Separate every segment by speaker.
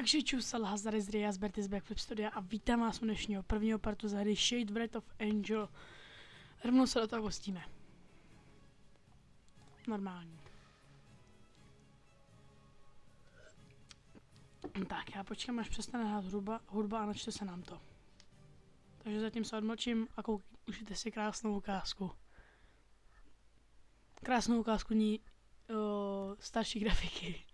Speaker 1: Takže čusal Hazard z Rias Berty z Backflip Studia a vítám vás u dnešního prvního partu z hry Shade Wrath of Angel. Rovnou se do toho pustíme. Normální. Tak, já počkám, až přestane hrát hudba a načte se nám to. Takže zatím se odmlčím a užijte si krásnou ukázku. Krásnou ukázku ní starší grafiky.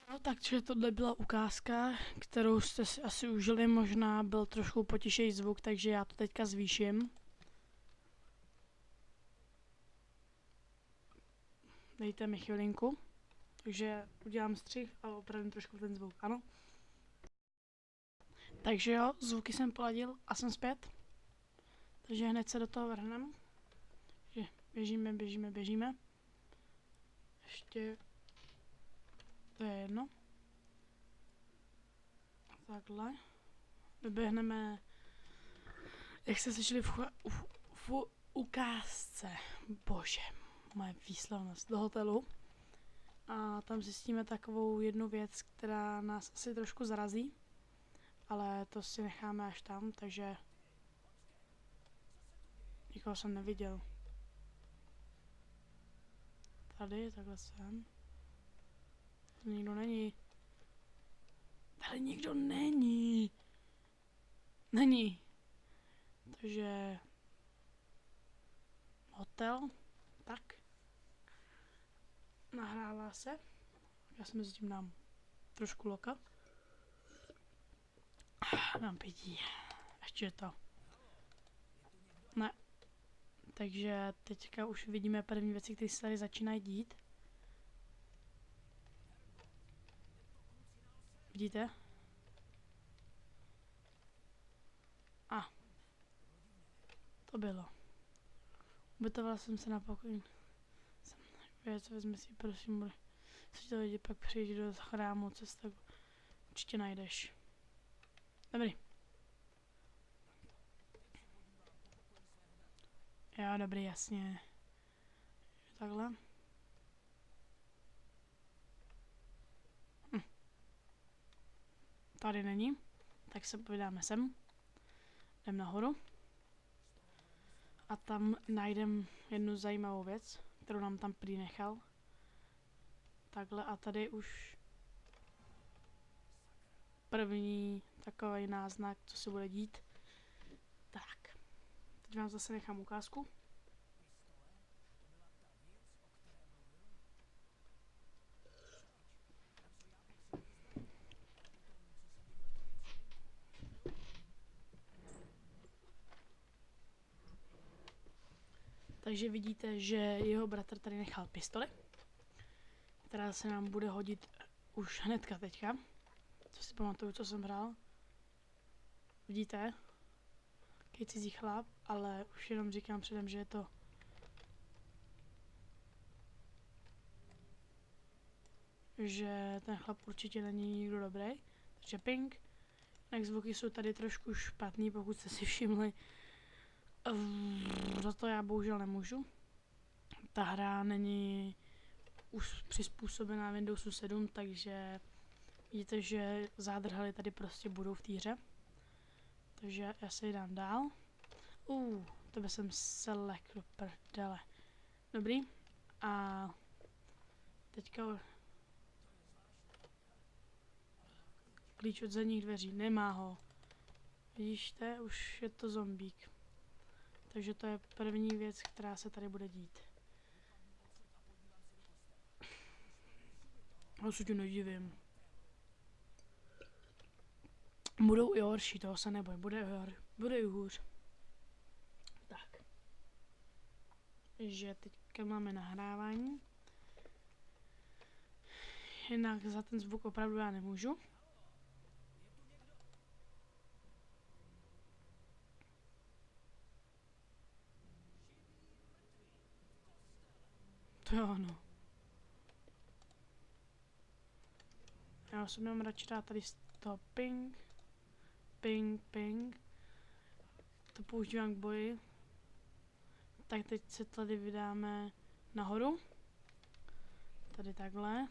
Speaker 1: No, takže tohle byla ukázka, kterou jste si asi užili, možná byl trošku potišej zvuk, takže já to teďka zvýším. Dejte mi chvilinku, takže udělám střih a opravím trošku ten zvuk, ano? Takže jo, zvuky jsem poladil a jsem zpět. Takže hned se do toho vrhneme. Běžíme. Ještě to je jedno. Takhle. Doběhneme, jak jste slyšeli v ukázce. Bože, moje výslovnost do hotelu. A tam zjistíme takovou jednu věc, která nás asi trošku zarazí. Ale to si necháme až tam, takže nikoho jsem neviděl. Tady, takhle jsem. Tady nikdo není. Tady nikdo není. Není. Takže hotel. Tak. Nahrává se. Já si mezi tím dám trošku loka. Dám pití. Ještě to. Ne. Takže teďka už vidíme první věci, které se tady začínají dít. Vidíte? A. To bylo. Ubytovala jsem se na pokoji. Věc, vezmi si, prosím, bude. Si to vidět, pak přijít do chrámu, cesta určitě najdeš. Dobrý. Jo, dobrý, jasně. Takhle. Tady není. Tak se vydáme sem. Jdem nahoru. A tam najdem jednu zajímavou věc, kterou nám tam prý nechal. Takhle a tady už první takový náznak, co se bude dít. Tak, teď vám zase nechám ukázku. Takže vidíte, že jeho bratr tady nechal pistoli, která se nám bude hodit už hnedka teďka. Co si pamatuju, co jsem hrál. Vidíte? Jaký cizí chlap, ale už jenom říkám předem, že je to že ten chlap určitě není nikdo dobrý. Takže ping. Tak zvuky jsou tady trošku špatný, pokud jste si všimli. Za to já bohužel nemůžu. Ta hra není už přizpůsobená Windowsu 7, takže vidíte, že zádrhaly tady prostě budou v té hře. Takže já se dám dál. Tebe jsem selek do prdele. Dobrý. A teďka klíč od zadních dveří. Nemá ho. Vidíš, už je to zombík. Takže to je první věc, která se tady bude dít. Já se ti nedivím. Budou i horší, toho se neboj. Bude i hůř. Tak. Že teďka máme nahrávání. Jinak za ten zvuk opravdu já nemůžu. To jo, no. Já se mám radši dát tady stopping. Ping. To používám k boji. Tak teď se tady vydáme nahoru. Tady takhle.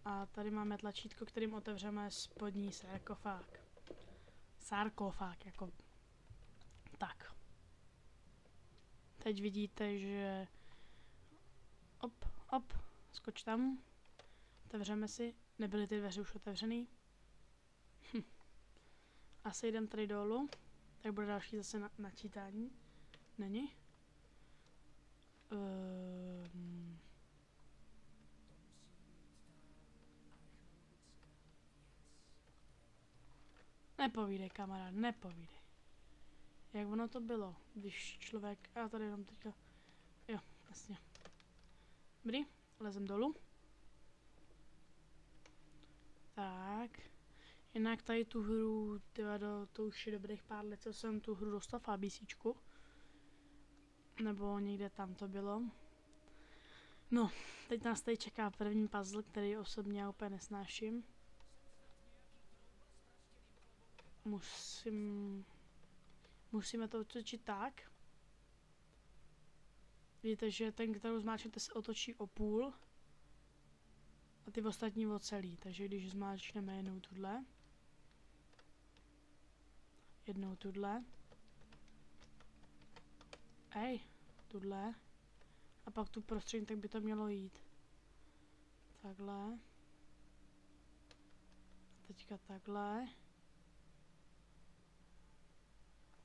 Speaker 1: A tady máme tlačítko, kterým otevřeme spodní sarkofág. Sarkofág, jako tak. Teď vidíte, že op, skoč tam. Otevřeme si. Nebyly ty dveře už otevřený. Asi jdem tady dolů. Tak bude další zase načítání. Není? Nepovídej, kamarád, nepovídej. Jak ono to bylo, když člověk... A tady jenom teďka... Jo, jasně. Dobrý, lezem dolů. Tak. Jinak tady tu hru, to už je dobrých pár let, co jsem tu hru dostal v ABCčku. Nebo někde tam to bylo. No, teď nás tady čeká první puzzle, který osobně já úplně nesnáším. Musíme to otočit tak. Vidíte, že ten, kterou zmáčknete, se otočí o půl. A ty ostatní o celý. Takže když zmáčkneme jednou tudle. Tudle. A pak tu prostřední, tak by to mělo jít. Takhle. A teďka takhle.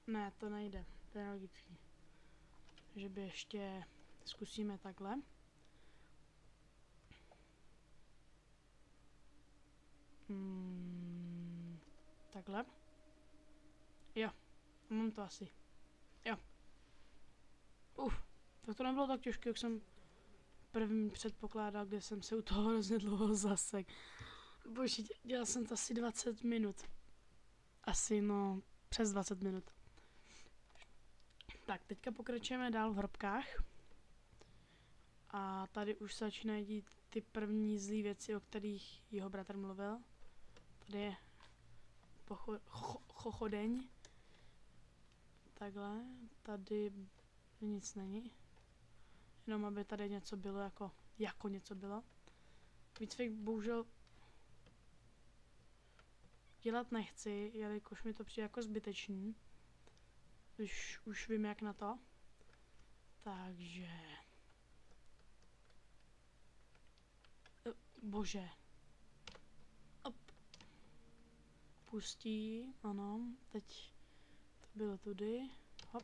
Speaker 1: Ne, to nejde. To je logický. Takže by ještě zkusíme takhle. Takhle. Jo, mám to asi. Jo. Tak to nebylo tak těžké, jak jsem první předpokládal, kde jsem se u toho hrozně dlouho zasek. Bože, dělal jsem to asi 20 minut. Asi, no, přes 20 minut. Tak, teďka pokračujeme dál v hrobkách. A tady už začínají dít ty první zlý věci, o kterých jeho bratr mluvil. Tady je chochodeň. Takhle, tady nic není. Jenom aby tady něco bylo, jako něco bylo. Výcvik bohužel dělat nechci, jelikož mi to přijde jako zbytečný. Už vím, jak na to. Takže... Bože. Op. pustí, ano, teď to bylo tudy, hop.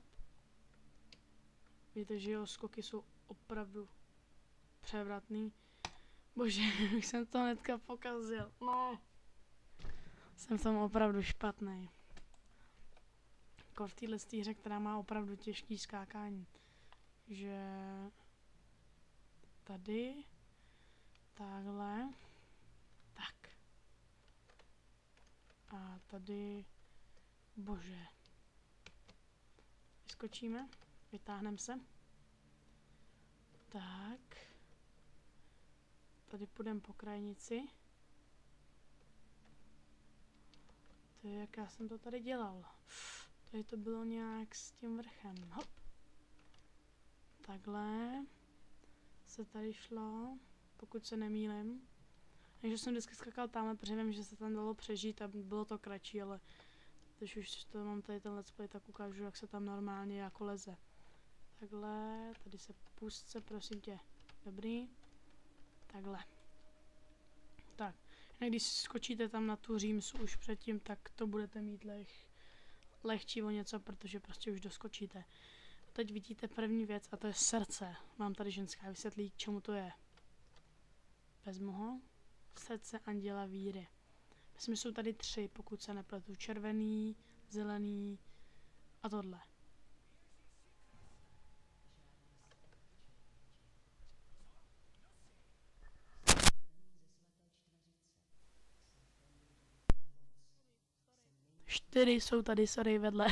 Speaker 1: Víte, že jeho skoky jsou opravdu převratný. Bože, už jsem to hnedka pokazil, ne. Jsem v tom opravdu špatný. Jako v téhle hře, která má opravdu těžký skákání. Že tady, takhle, tak. A tady, bože. Vyskočíme, vytáhneme se. Tak. Tady půjdeme po krajnici. To je, jak já jsem to tady dělal. Tady to bylo nějak s tím vrchem. Hop. Takhle se tady šlo, pokud se nemýlim. Takže jsem vždycky skakal tamhle, protože vím, že se tam dalo přežít a bylo to kratší, ale když už to mám tady ten let's play, tak ukážu, jak se tam normálně jako leze. Takhle, tady se pustce, prosím tě. Dobrý. Takhle. Tak, když skočíte tam na tu římsu už předtím, tak to budete mít lehčí o něco, protože prostě už doskočíte. A teď vidíte první věc a to je srdce. Mám tady ženská, vysvětlí, k čemu to je. Vezmu ho. Srdce anděla víry. Myslím, že jsou tady 3, pokud se nepletu. Červený, zelený a tohle. Čtyři jsou tady, sorry, vedle.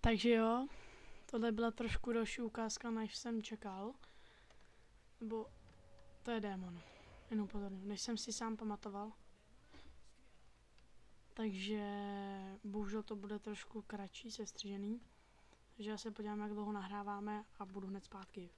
Speaker 1: Takže jo, tohle byla trošku další ukázka, než jsem čekal. Nebo to je démon, jenom pozorně, než jsem si sám pamatoval. Takže bohužel to bude trošku kratší, sestřižený. Takže já se podívám, jak dlouho nahráváme a budu hned zpátky.